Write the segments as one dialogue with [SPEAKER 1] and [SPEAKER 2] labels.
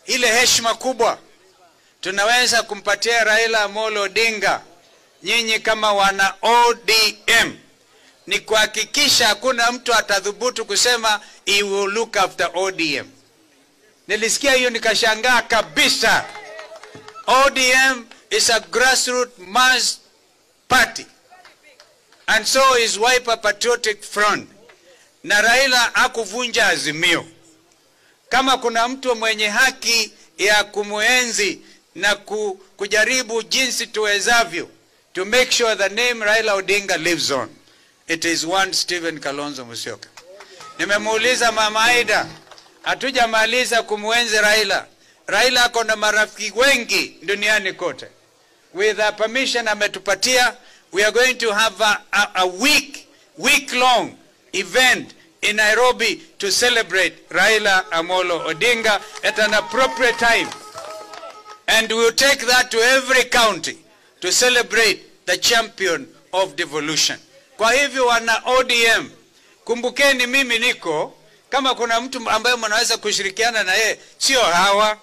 [SPEAKER 1] ile heshima kubwa tunaweza kumpatia Raila Amolo Odinga, nyinyi kama wana ODM, ni kuhakikisha hakuna mtu atadhubutu kusema he will look after ODM. Nilisikia hiyo nikashangaa kabisa. ODM is a grassroots mass party, and so is Wiper Patriotic Front. Na Raila hakuvunja Azimio. Kama kuna mtu mwenye haki ya kumuenzi na kujaribu jinsi tuwezavyo to make sure the name Raila Odinga lives on, it is one Stephen Kalonzo Musyoka. Nimemuuliza Mama Aida, hatujamaliza kumuenzi Raila. Raila ako na marafiki wengi duniani kote. With the permission ametupatia, we are going to have a week-long event in Nairobi to celebrate Raila Amolo Odinga at an appropriate time. And we will take that to every county to celebrate the champion of devolution. Kwa hivyo wana ODM, kumbukeni mimi niko, kama kuna mtu ambaye mnaweza kushirikiana na yeye, sio hawa.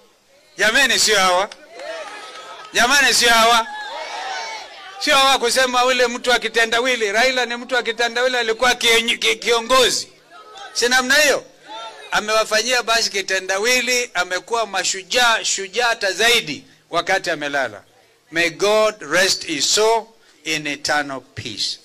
[SPEAKER 1] Jamani, sio hawa. Jamani, sio hawa. Sio hawa kusema ule mtu akitendawili. Raila ni mtu akitendawili, alikuwa kiongozi. Si namna hiyo? Amewafanyia basi kitendawili, amekuwa mashujaa, shujaa zaidi wakati amelala. May God rest his soul in eternal peace.